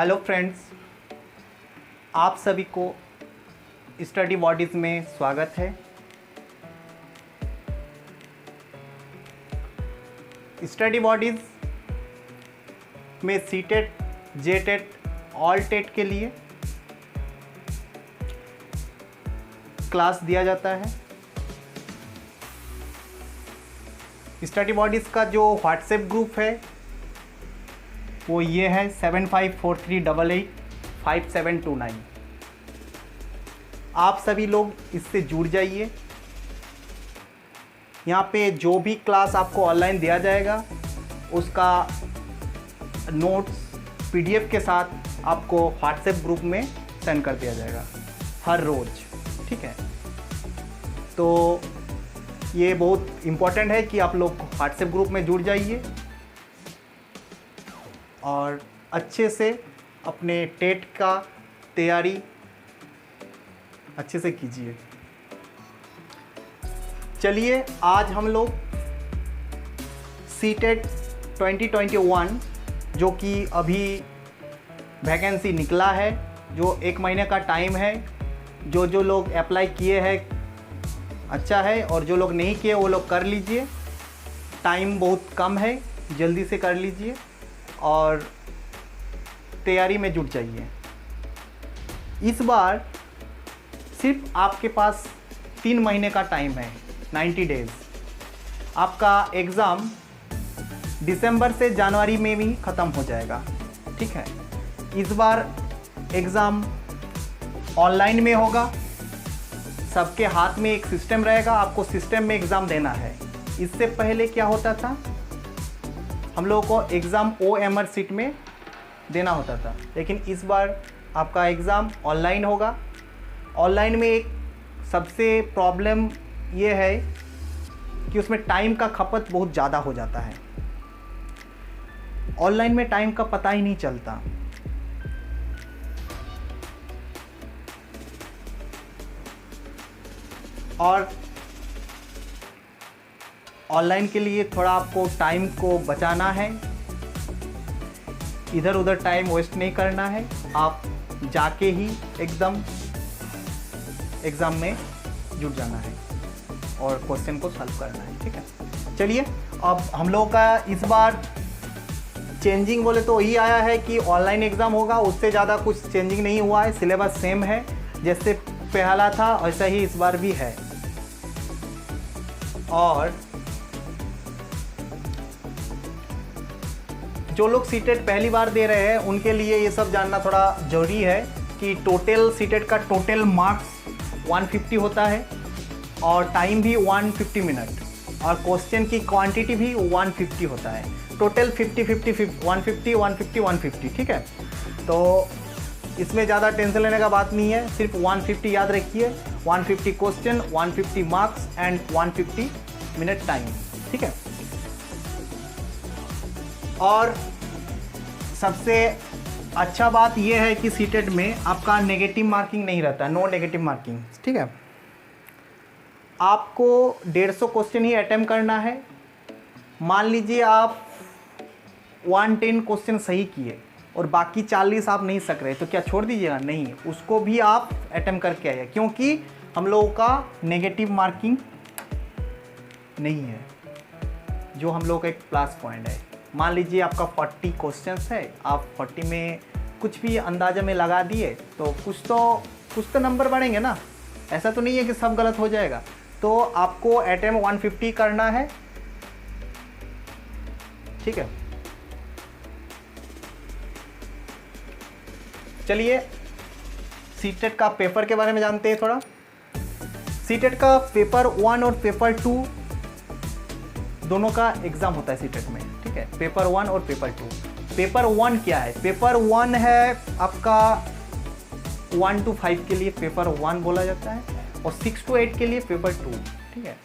Hello friends, आप सभी को स्टडी बॉडीज़ में स्वागत है। स्टडी बॉडीज़ में सीटेट, जेटेट, ऑल टेट के लिए क्लास दिया जाता है। स्टडी बॉडीज़ का जो व्हाट्सएप ग्रुप है वो ये है 7543885729। आप सभी लोग इससे जुड़ जाइए। यहाँ पे जो भी क्लास आपको ऑनलाइन दिया जाएगा उसका नोट्स पीडीएफ के साथ आपको व्हाट्सएप ग्रुप में सेंड कर दिया जाएगा हर रोज़, ठीक है। तो ये बहुत इम्पोर्टेंट है कि आप लोग व्हाट्सएप ग्रुप में जुड़ जाइए और अच्छे से अपने टेट का तैयारी अच्छे से कीजिए। चलिए आज हम लोग सीटेट 2021 जो कि अभी वैकेंसी निकला है, जो 1 महीने का टाइम है, जो लोग अप्लाई किए हैं अच्छा है और जो लोग नहीं किए वो लोग कर लीजिए। टाइम बहुत कम है, जल्दी से कर लीजिए और तैयारी में जुट जाइए। इस बार सिर्फ आपके पास 3 महीने का टाइम है, 90 डेज़। आपका एग्ज़ाम दिसंबर से जनवरी में भी ख़त्म हो जाएगा, ठीक है। इस बार एग्ज़ाम ऑनलाइन में होगा, सबके हाथ में एक सिस्टम रहेगा, आपको सिस्टम में एग्ज़ाम देना है। इससे पहले क्या होता था, हम लोगों को एग्ज़ाम OMR सीट में देना होता था, लेकिन इस बार आपका एग्ज़ाम ऑनलाइन होगा। ऑनलाइन में एक सबसे प्रॉब्लम ये है कि उसमें टाइम का खपत बहुत ज़्यादा हो जाता है। ऑनलाइन में टाइम का पता ही नहीं चलता। और ऑनलाइन के लिए थोड़ा आपको टाइम को बचाना है, इधर उधर टाइम वेस्ट नहीं करना है। आप जाके ही एकदम एग्ज़ाम में जुट जाना है और क्वेश्चन को सॉल्व करना है, ठीक है। चलिए अब हम लोगों का इस बार चेंजिंग बोले तो यही आया है कि ऑनलाइन एग्ज़ाम होगा, उससे ज़्यादा कुछ चेंजिंग नहीं हुआ है। सिलेबस सेम है, जैसे पहला था वैसा ही इस बार भी है। और जो लोग सीटेट पहली बार दे रहे हैं उनके लिए ये सब जानना थोड़ा ज़रूरी है कि टोटल सीटेट का टोटल मार्क्स 150 होता है और टाइम भी 150 मिनट और क्वेश्चन की क्वांटिटी भी 150 होता है। टोटल 50-50 150 150 150, ठीक है। तो इसमें ज़्यादा टेंशन लेने का बात नहीं है, सिर्फ 150 याद रखिए। 150 question, 150 marks and 150 minute time, ठीक है। और सबसे अच्छा बात यह है कि सीटेट में आपका नेगेटिव मार्किंग नहीं रहता, नो नेगेटिव मार्किंग, ठीक है। आपको 150 क्वेश्चन ही अटेम्प्ट करना है। मान लीजिए आप 110 क्वेश्चन सही किए और बाकी 40 आप नहीं सक रहे, तो क्या छोड़ दीजिएगा? नहीं, उसको भी आप अटेम्प्ट करके आइए, क्योंकि हम लोगों का नेगेटिव मार्किंग नहीं है, जो हम लोग का एक प्लस पॉइंट है। मान लीजिए आपका 40 क्वेश्चंस है, आप 40 में कुछ भी अंदाजा में लगा दिए तो कुछ तो नंबर बढ़ेंगे ना। ऐसा तो नहीं है कि सब गलत हो जाएगा। तो आपको अटेम्प्ट 150 करना है, ठीक है। चलिए सीटेट का पेपर के बारे में जानते हैं थोड़ा। सीटेट का पेपर 1 और पेपर 2 दोनों का एग्ज़ाम होता है सीटेट में, ठीक है। पेपर 1 और पेपर 2। पेपर 1 क्या है? पेपर 1 है आपका 1 to 5 के लिए पेपर 1 बोला जाता है और 6 to 8 के लिए पेपर 2, ठीक है।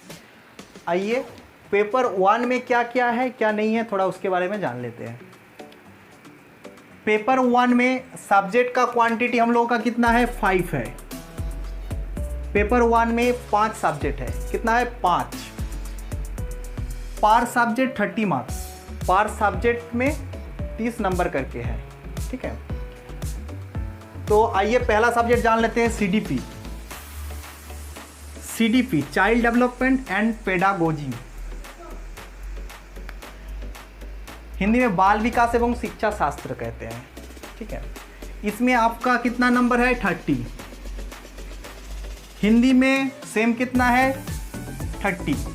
आइए पेपर 1 में क्या क्या है क्या नहीं है थोड़ा उसके बारे में जान लेते हैं। पेपर 1 में सब्जेक्ट का क्वांटिटी हम लोगों का कितना है? 5 है। पेपर 1 में 5 सब्जेक्ट है। कितना है? 5। पर सब्जेक्ट 30 मार्क्स, पर सब्जेक्ट में 30 नंबर करके है, ठीक है। तो आइए पहला सब्जेक्ट जान लेते हैं CDP। CDP child development and pedagogy, Hindi में बाल विकास एवं शिक्षा शास्त्र कहते हैं। ठीक है, इसमें आपका कितना नंबर है 30। हिंदी में सेम कितना है 30।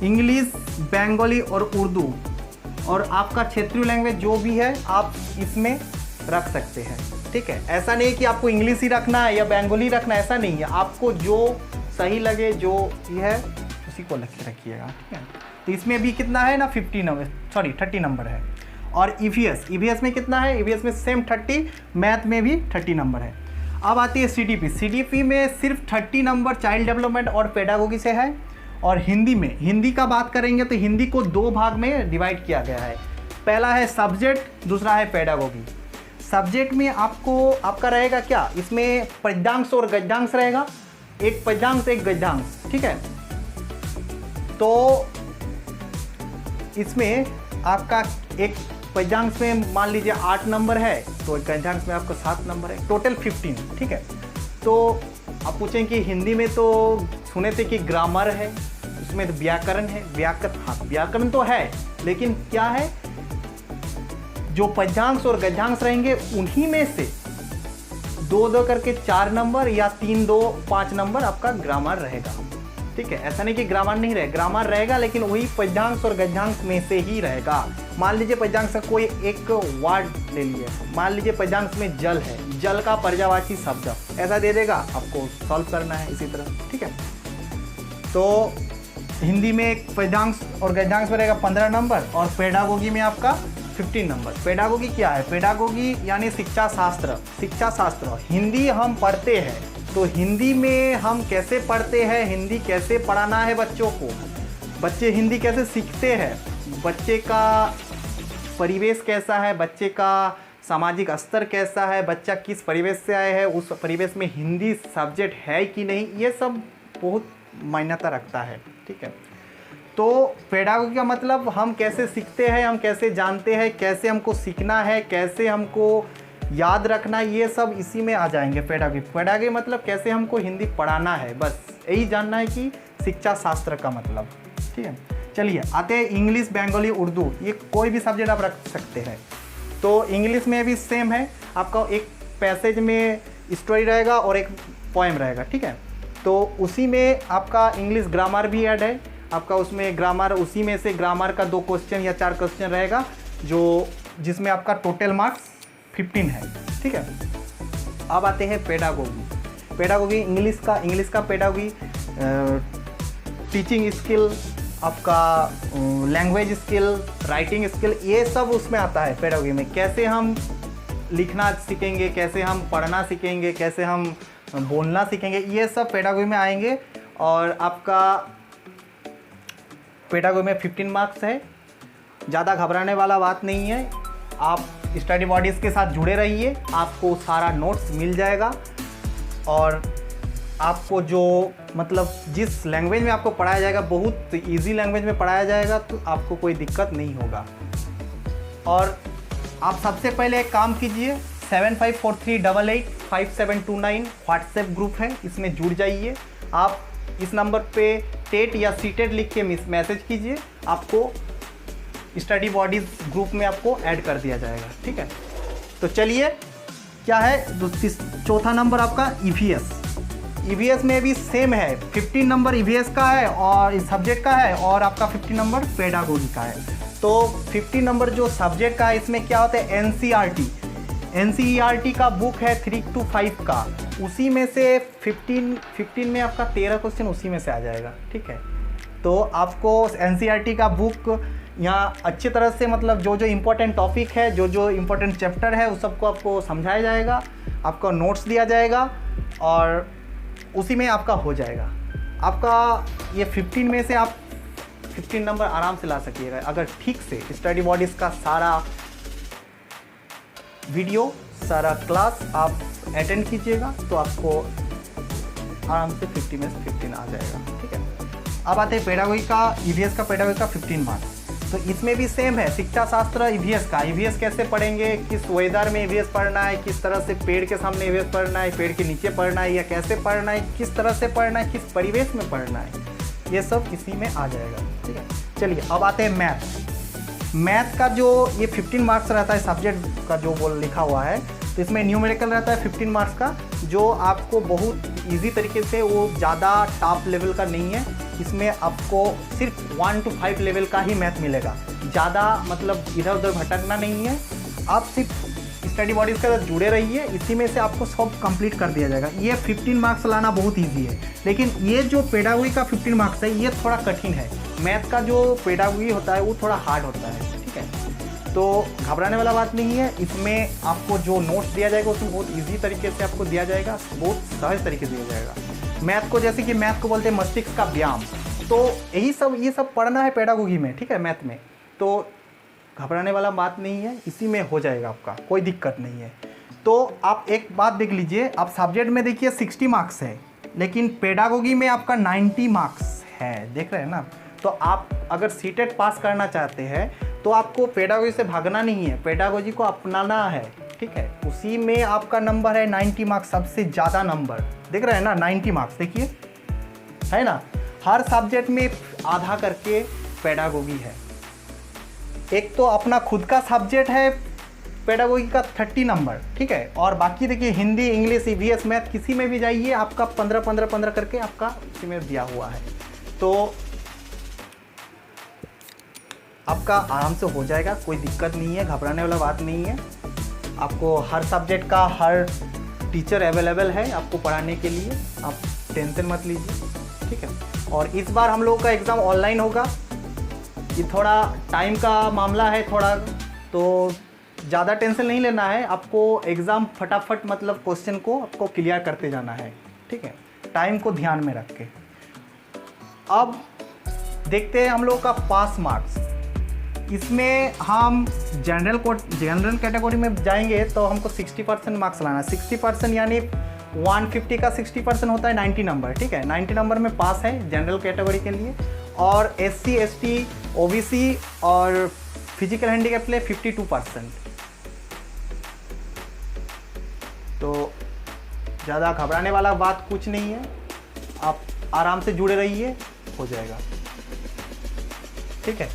इंग्लिश, बंगाली और उर्दू और आपका क्षेत्रीय लैंग्वेज जो भी है आप इसमें रख सकते हैं। ठीक है, ऐसा नहीं है कि आपको इंग्लिश ही रखना है या बंगाली रखना है, ऐसा नहीं है, आपको जो सही लगे जो ये है उसी को लिख के रखिएगा। ठीक है, तो इसमें भी कितना है ना 30 नंबर है। और EVS में कितना है, EVS में सेम 30, मैथ में भी 30 नंबर है। अब आती है CDP में सिर्फ 30 नंबर चाइल्ड डेवलपमेंट और पेडागोगी से है। और हिंदी का बात करेंगे तो हिंदी को 2 भाग में डिवाइड किया गया है। पहला है सब्जेक्ट, दूसरा है पेडागोगी। सब्जेक्ट में आपका रहेगा क्या, इसमें पद्यांश और गद्यांश रहेगा, एक पद्यांश एक गद्यांश। ठीक है, तो इसमें आपका एक पद्यांश में मान लीजिए 8 नंबर है, तो गद्यांश में आपका 7 नंबर है, टोटल 15। ठीक है, तो आप पूछें कि हिंदी में तो सुने थे कि ग्रामर है, उसमें तो व्याकरण है, व्याकरण तो है, लेकिन क्या है जो पद्यांश और गद्यांश रहेंगे उन्हीं में से 2-2 करके 4 नंबर या 3-2 5 नंबर आपका ग्रामर रहेगा। ठीक है, ऐसा नहीं कि ग्रामर नहीं रहेगा, ग्रामर रहेगा लेकिन वही पद्यांश और गद्यांश में से ही रहेगा। मान लीजिए पद्यांश का कोई एक वर्ड ले लिए, मान लीजिए पद्यांश में जल है, जल का पर्यायवाची शब्द ऐसा दे देगा, आपको सॉल्व करना है इसी तरह। ठीक है, तो हिंदी में एक पद्यांश और गद्यांश में रहेगा 15 नंबर और पेडागोगी में आपका 15 नंबर। पेडागोगी क्या है, पेडागोगी यानी शिक्षा शास्त्र। हिंदी हम पढ़ते हैं तो हिंदी में हम कैसे पढ़ते हैं, हिंदी कैसे पढ़ाना है बच्चों को, बच्चे हिंदी कैसे सीखते हैं, बच्चे का परिवेश कैसा है, बच्चे का सामाजिक स्तर कैसा है, बच्चा किस परिवेश से आया है, उस परिवेश में हिंदी सब्जेक्ट है कि नहीं, ये सब बहुत मान्यता रखता है। ठीक है, तो पेडागोगी का मतलब हम कैसे सीखते हैं, हम कैसे जानते हैं, कैसे हमको सीखना है, कैसे हमको याद रखना, ये सब इसी में आ जाएंगे। पेडागोगी मतलब कैसे हमको हिंदी पढ़ाना है, बस यही जानना है कि शिक्षा शास्त्र का मतलब। ठीक है, चलिए आते हैं इंग्लिश, बंगाली, उर्दू, ये कोई भी सब्जेक्ट आप रख सकते हैं। तो इंग्लिश में भी सेम है, आपका एक पैसेज में स्टोरी रहेगा और एक पोएम रहेगा। ठीक है, तो उसी में आपका इंग्लिश ग्रामर भी ऐड है, आपका उसमें ग्रामर, उसी में से ग्रामर का 2 क्वेश्चन या 4 क्वेश्चन रहेगा, जो जिसमें आपका टोटल मार्क्स 15 है। ठीक है, अब आते हैं पेडागोगी इंग्लिश का पेडागोगी टीचिंग स्किल, आपका लैंग्वेज स्किल, राइटिंग स्किल, ये सब उसमें आता है। पेडागोगी में कैसे हम लिखना सीखेंगे, कैसे हम पढ़ना सीखेंगे, कैसे हम बोलना सीखेंगे, ये सब पेडागोगी में आएंगे। और आपका पेडागोगी में 15 मार्क्स है, ज़्यादा घबराने वाला बात नहीं है। आप स्टडी बॉडीज़ के साथ जुड़े रहिए, आपको सारा नोट्स मिल जाएगा और आपको जो मतलब जिस लैंग्वेज में आपको पढ़ाया जाएगा, बहुत इजी लैंग्वेज में पढ़ाया जाएगा, तो आपको कोई दिक्कत नहीं होगा। और आप सबसे पहले एक काम कीजिए, 7543885729 व्हाट्सएप ग्रुप है, इसमें जुड़ जाइए। आप इस नंबर पे टेट या सीटेट लिख के मैसेज कीजिए, आपको स्टडी बॉडीज़ ग्रुप में आपको ऐड कर दिया जाएगा। ठीक है, तो चलिए क्या है चौथा नंबर आपका EVS में भी सेम है, 15 नंबर EVS का है और इस सब्जेक्ट का है, और आपका 15 नंबर पेडागोगी का है। तो 15 नंबर जो सब्जेक्ट का है, इसमें क्या होता है NCERT का बुक है 3 to 5 का, उसी में से 15 में आपका 13 क्वेश्चन उसी में से आ जाएगा। ठीक है, तो आपको NCERT का बुक यहाँ अच्छी तरह से मतलब जो जो इम्पोर्टेंट टॉपिक है, जो जो इम्पोर्टेंट चैप्टर है, उस सबको आपको समझाया जाएगा, आपको नोट्स दिया जाएगा और उसी में आपका हो जाएगा। आपका ये 15 में से आप 15 नंबर आराम से ला सकिएगा अगर ठीक से स्टडी बॉडीज़ का सारा वीडियो, सारा क्लास आप अटेंड कीजिएगा, तो आपको आराम से 50 में से 15 आ जाएगा। ठीक है, अब आते हैं पेडागोगी का, EVS का पेडागोगी का 15 मार्क्स। तो इसमें भी सेम है, शिक्षा शास्त्र ईवीएस का। ईवीएस कैसे पढ़ेंगे, किस वेदर में ईवीएस पढ़ना है, किस तरह से पेड़ के सामने ईवीएस पढ़ना है, पेड़ के नीचे पढ़ना है, या कैसे पढ़ना है, किस तरह से पढ़ना है, किस परिवेश में पढ़ना है, ये सब इसी में आ जाएगा। ठीक है, चलिए अब आते हैं मैथ। मैथ का जो ये 15 मार्क्स रहता है सब्जेक्ट का, जो बोल लिखा हुआ है, तो इसमें न्यूमेरिकल रहता है 15 मार्क्स का, जो आपको बहुत इजी तरीके से, वो ज़्यादा टॉप लेवल का नहीं है। इसमें आपको सिर्फ 1 to 5 लेवल का ही मैथ मिलेगा, ज़्यादा मतलब इधर उधर भटकना नहीं है। आप सिर्फ स्टडी बॉडीज़ के साथ जुड़े रहिए, इसी में से आपको सब कंप्लीट कर दिया जाएगा। ये 15 मार्क्स लाना बहुत ईजी है, लेकिन ये जो पेडागोगी का 15 मार्क्स है ये थोड़ा कठिन है। मैथ का जो पेडागोगी होता है वो थोड़ा हार्ड होता है। ठीक है, तो घबराने वाला बात नहीं है। इसमें आपको जो नोट्स दिया जाएगा उसमें बहुत इजी तरीके से आपको दिया जाएगा, बहुत सहज तरीके से दिया जाएगा। मैथ को, जैसे कि मैथ को बोलते हैं मस्तिष्क का व्यायाम, तो यही सब ये सब पढ़ना है पेडागोगी में। ठीक है, मैथ में तो घबराने वाला बात नहीं है, इसी में हो जाएगा, आपका कोई दिक्कत नहीं है। तो आप एक बात देख लीजिए, आप सब्जेक्ट में देखिए 60 मार्क्स है, लेकिन पेडागोगी में आपका 90 मार्क्स है, देख रहे हैं ना। तो आप अगर सीटेट पास करना चाहते हैं तो आपको पेडागोगी से भागना नहीं है, पेडागोगी को अपनाना है। ठीक है, उसी में आपका नंबर है 90 मार्क्स, सबसे ज़्यादा नंबर, देख रहे हैं ना, 90 मार्क्स देखिए, है ना। हर सब्जेक्ट में आधा करके पेडागोगी है। एक तो अपना खुद का सब्जेक्ट है पेडागोगी का 30 नंबर, ठीक है, और बाकी देखिए हिंदी, इंग्लिश, ईवीएस, मैथ, किसी में भी जाइए आपका 15-15-15 करके आपका उसी में दिया हुआ है। तो आपका आराम से हो जाएगा, कोई दिक्कत नहीं है, घबराने वाला बात नहीं है। आपको हर सब्जेक्ट का हर टीचर अवेलेबल है आपको पढ़ाने के लिए, आप टेंशन मत लीजिए। ठीक है, और इस बार हम लोगों का एग्ज़ाम ऑनलाइन होगा। ये थोड़ा टाइम का मामला है थोड़ा, तो ज़्यादा टेंशन नहीं लेना है आपको। एग्ज़ाम फटाफट मतलब क्वेश्चन को आपको क्लियर करते जाना है। ठीक है, टाइम को ध्यान में रख के। अब देखते हैं हम लोग का पास मार्क्स। इसमें हम जनरल कैटेगरी में जाएंगे तो हमको 60% मार्क्स लाना है। 60% यानी 150 का 60% होता है 90 नंबर। ठीक है, 90 नंबर में पास है जनरल कैटेगरी के लिए। और SC, ST, OBC और फिजिकल हैंडीकैप के लिए 52%। तो ज़्यादा घबराने वाला बात कुछ नहीं है, आप आराम से जुड़े रहिए, हो जाएगा। ठीक है,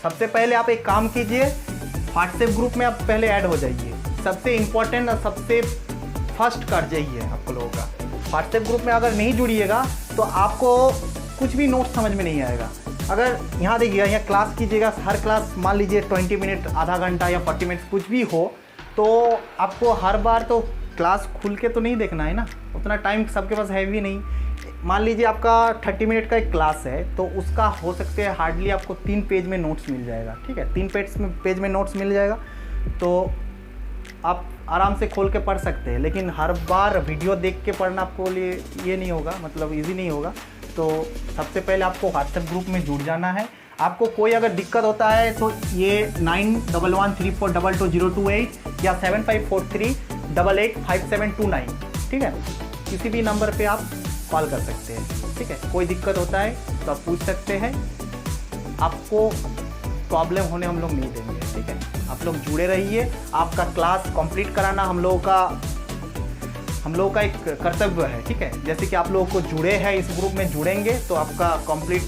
सबसे पहले आप एक काम कीजिए, व्हाट्सएप ग्रुप में आप पहले ऐड हो जाइए। सबसे इम्पोर्टेंट और सबसे फर्स्ट कर जाइए आपको लोगों का। व्हाट्सएप ग्रुप में अगर नहीं जुड़िएगा तो आपको कुछ भी नोट समझ में नहीं आएगा। अगर यहाँ देखिएगा, यहाँ क्लास कीजिएगा, हर क्लास मान लीजिए 20 मिनट, आधा घंटा या 40 मिनट कुछ भी हो, तो आपको हर बार तो क्लास खुल के तो नहीं देखना है ना, उतना टाइम सबके पास है भी नहीं। मान लीजिए आपका 30 मिनट का एक क्लास है, तो उसका हो सकते हैं हार्डली आपको 3 पेज में नोट्स मिल जाएगा। ठीक है, 3 पेज में नोट्स मिल जाएगा, तो आप आराम से खोल के पढ़ सकते हैं। लेकिन हर बार वीडियो देख के पढ़ना आपको लिए ये नहीं होगा, मतलब ईजी नहीं होगा। तो सबसे पहले आपको व्हाट्सएप ग्रुप में जुड़ जाना है। आपको कोई अगर दिक्कत होता है तो ये 9113422028 या 7543885729, ठीक है, किसी भी नंबर पे आप कॉल कर सकते हैं। ठीक है, कोई दिक्कत होता है तो आप पूछ सकते हैं, आपको प्रॉब्लम होने हम लोग नहीं देंगे। ठीक है, आप लोग जुड़े रहिए। आपका क्लास कंप्लीट कराना हम लोगों का एक कर्तव्य है। ठीक है, जैसे कि आप लोगों को जुड़े हैं, इस ग्रुप में जुड़ेंगे तो आपका कंप्लीट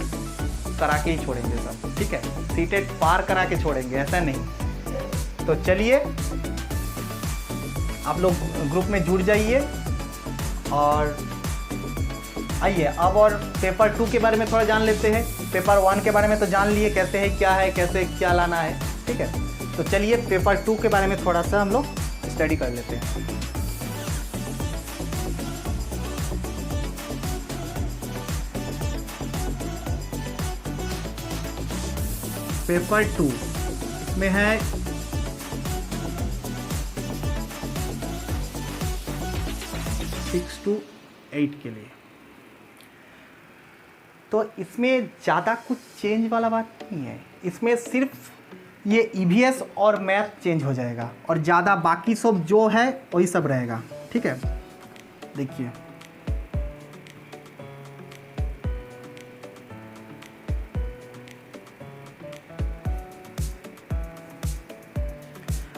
करा के ही छोड़ेंगे सब। ठीक है, सीटेट पार करा के छोड़ेंगे, ऐसा नहीं। तो चलिए आप लोग ग्रुप में जुड़ जाइए और आइए अब और पेपर 2 के बारे में थोड़ा जान लेते हैं। पेपर 1 के बारे में तो जान लिए कैसे है, कैसे क्या लाना है। ठीक है, तो चलिए पेपर 2 के बारे में थोड़ा सा हम लोग स्टडी कर लेते हैं। पेपर 2 में है 6 to 8 के लिए। तो इसमें ज़्यादा कुछ चेंज वाला बात नहीं है, इसमें सिर्फ ये EVS और मैथ चेंज हो जाएगा और ज़्यादा बाकी सब जो है वही सब रहेगा। ठीक है, देखिए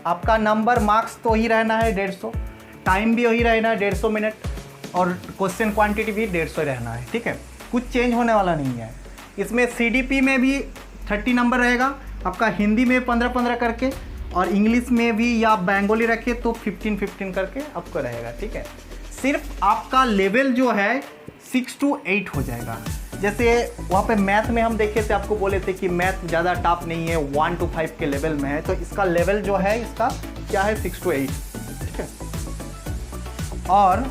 आपका नंबर मार्क्स तो ही रहना है 150, टाइम भी वही रहना है 150 मिनट, और क्वेश्चन क्वांटिटी भी 150 रहना है, ठीक है, कुछ चेंज होने वाला नहीं है। इसमें CDP में भी 30 नंबर रहेगा आपका, हिंदी में 15-15 करके, और इंग्लिश में भी या बंगाली रखे तो 15-15 करके आपको रहेगा, ठीक है। सिर्फ आपका लेवल जो है 6 to 8 हो जाएगा। जैसे वहाँ पे मैथ में हम देखे थे, आपको बोले थे कि मैथ ज़्यादा टफ नहीं है, 1 to 5 के लेवल में है, तो इसका लेवल जो है इसका क्या है 6 to 8, ठीक है। और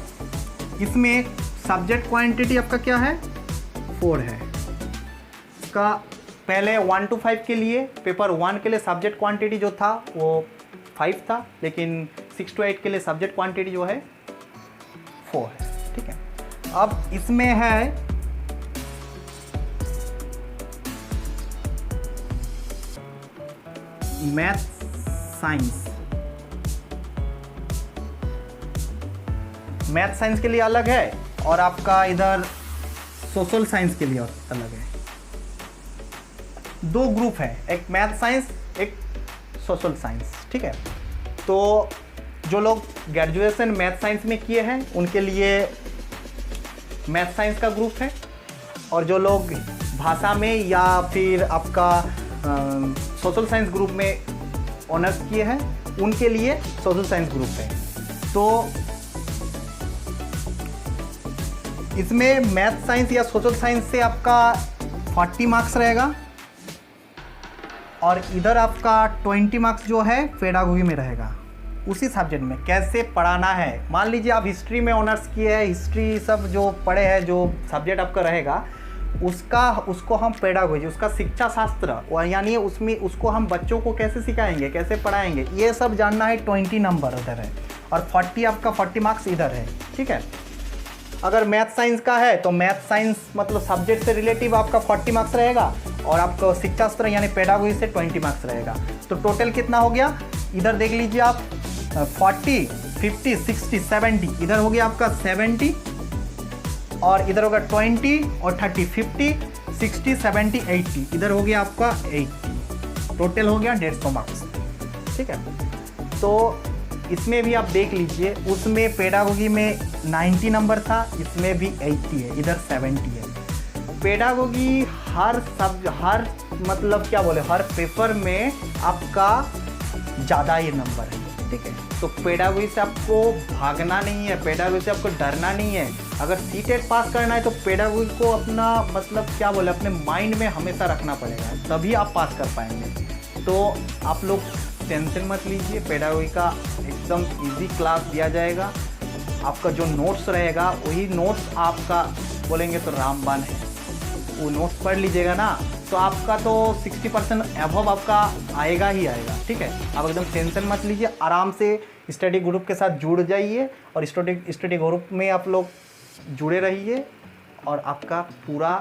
इसमें सब्जेक्ट क्वांटिटी आपका क्या है 4 है। इसका पहले 1 to 5 के लिए, पेपर 1 के लिए सब्जेक्ट क्वांटिटी जो था वो 5 था, लेकिन 6 to 8 के लिए सब्जेक्ट क्वांटिटी जो है 4 है, ठीक है। अब इसमें है मैथ साइंस। मैथ साइंस के लिए अलग है, और आपका इधर सोशल साइंस के लिए अलग है। 2 ग्रुप है, एक मैथ साइंस, एक सोशल साइंस, ठीक है। तो जो लोग ग्रेजुएशन मैथ साइंस में किए हैं उनके लिए मैथ साइंस का ग्रुप है, और जो लोग भाषा में या फिर आपका सोशल साइंस ग्रुप में ऑनर्स किए हैं उनके लिए सोशल साइंस ग्रुप है। तो इसमें मैथ साइंस या सोशल साइंस से आपका 40 मार्क्स रहेगा, और इधर आपका 20 मार्क्स जो है पेडागोगी में रहेगा, उसी सब्जेक्ट में कैसे पढ़ाना है। मान लीजिए आप हिस्ट्री में ऑनर्स किए हैं, हिस्ट्री सब जो पढ़े हैं, जो सब्जेक्ट आपका रहेगा उसको हम पेडागोजी, उसका शिक्षा शास्त्र, यानी उसमें उसको हम बच्चों को कैसे सिखाएंगे, कैसे पढ़ाएंगे, ये सब जानना है। 20 नंबर इधर है, और 40 आपका 40 मार्क्स इधर है, ठीक है। अगर मैथ साइंस का है तो मैथ साइंस मतलब सब्जेक्ट से रिलेटिव आपका 40 मार्क्स रहेगा, और आपका शिक्षा शास्त्र यानी पेडागोजी से 20 मार्क्स रहेगा। तो टोटल कितना हो गया, इधर देख लीजिए आप, 40, 50, 60, 70, इधर हो गया आपका 70, और इधर होगा 20 और 30, 50, 60, 70, 80, इधर हो गया आपका 80, टोटल हो गया 150 मार्क्स, ठीक है। तो इसमें भी आप देख लीजिए, उसमें पेडागोगी में 90 नंबर था, इसमें भी 80 है, इधर 70 है। पेडागोगी हर मतलब क्या बोले, हर पेपर में आपका ज़्यादा ये नंबर है, ठीक है। तो पेडागोगी से आपको भागना नहीं है, पेडागोगी से आपको डरना नहीं है। अगर सीटेट पास करना है तो पेडागोगी को अपना मतलब क्या बोले, अपने माइंड में हमेशा रखना पड़ेगा, तभी आप पास कर पाएंगे। तो आप लोग टेंशन मत लीजिए, पेडागोगी का एकदम इजी क्लास दिया जाएगा। आपका जो नोट्स रहेगा वही नोट्स आपका बोलेंगे तो रामबाण है, वो नोट्स पढ़ लीजिएगा ना, तो आपका तो 60% एबव आपका आएगा ही आएगा, ठीक है। आप एकदम टेंशन मत लीजिए, आराम से स्टडी ग्रुप के साथ जुड़ जाइए, और स्टडी ग्रुप में आप लोग जुड़े रहिए, और आपका पूरा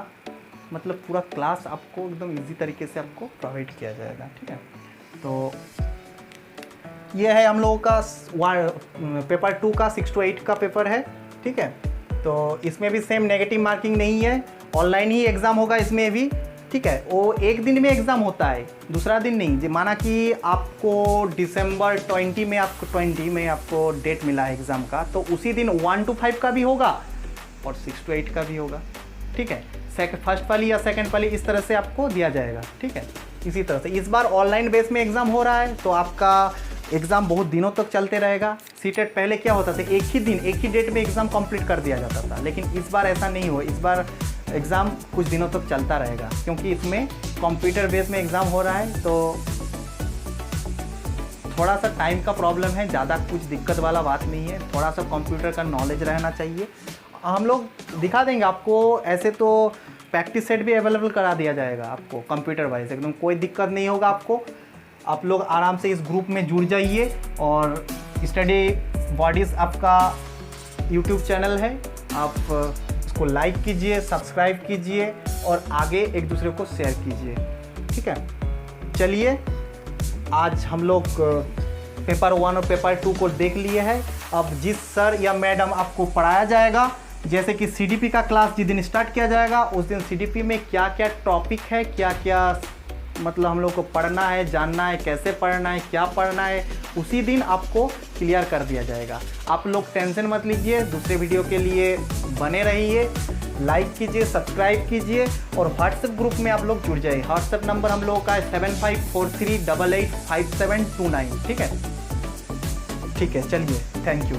मतलब पूरा क्लास आपको एकदम इजी तरीके से आपको प्रोवाइड किया जाएगा, ठीक है। तो ये है हम लोगों का पेपर 2 का 6 to 8 का पेपर है, ठीक है। तो इसमें भी सेम नेगेटिव मार्किंग नहीं है, ऑनलाइन ही एग्ज़ाम होगा इसमें भी, ठीक है। वो एक दिन में एग्ज़ाम होता है, दूसरा दिन नहीं। माना कि आपको दिसंबर 20 में आपको डेट मिला है एग्ज़ाम का, तो उसी दिन 1 to 5 का भी होगा और 6 to 8 का भी होगा, ठीक है। फर्स्ट वाली या सेकंड वाली इस तरह से आपको दिया जाएगा, ठीक है। इसी तरह से इस बार ऑनलाइन बेस में एग्ज़ाम हो रहा है, तो आपका एग्ज़ाम बहुत दिनों तक चलते रहेगा। सीटेट पहले क्या होता था, एक ही डेट में एग्ज़ाम कंप्लीट कर दिया जाता था, लेकिन इस बार ऐसा नहीं हो। इस बार एग्ज़ाम कुछ दिनों तक चलता रहेगा, क्योंकि इसमें कंप्यूटर बेस में एग्ज़ाम हो रहा है, तो थोड़ा सा टाइम का प्रॉब्लम है, ज़्यादा कुछ दिक्कत वाला बात नहीं है। थोड़ा सा कंप्यूटर का नॉलेज रहना चाहिए। हम लोग दिखा देंगे आपको, ऐसे तो प्रैक्टिस सेट भी अवेलेबल करा दिया जाएगा आपको कंप्यूटर वाइज, एकदम कोई दिक्कत नहीं होगा आपको। आप लोग आराम से इस ग्रुप में जुड़ जाइए, और स्टडी बॉडीज़ आपका यूट्यूब चैनल है, आप इसको लाइक कीजिए, सब्सक्राइब कीजिए, और आगे एक दूसरे को शेयर कीजिए, ठीक है। चलिए, आज हम लोग पेपर 1 और पेपर 2 को देख लिए हैं। अब जिस सर या मैडम आपको पढ़ाया जाएगा, जैसे कि CDP का क्लास जिस दिन स्टार्ट किया जाएगा, उस दिन CDP में क्या क्या टॉपिक है, क्या क्या मतलब हम लोग को पढ़ना है, जानना है कैसे पढ़ना है, क्या पढ़ना है, उसी दिन आपको क्लियर कर दिया जाएगा। आप लोग टेंशन मत लीजिए, दूसरे वीडियो के लिए बने रहिए, लाइक कीजिए, सब्सक्राइब कीजिए और व्हाट्सएप ग्रुप में आप लोग जुड़ जाइए। व्हाट्सएप नंबर हम लोगों का है 7543885729। ठीक है, चलिए, थैंक यू।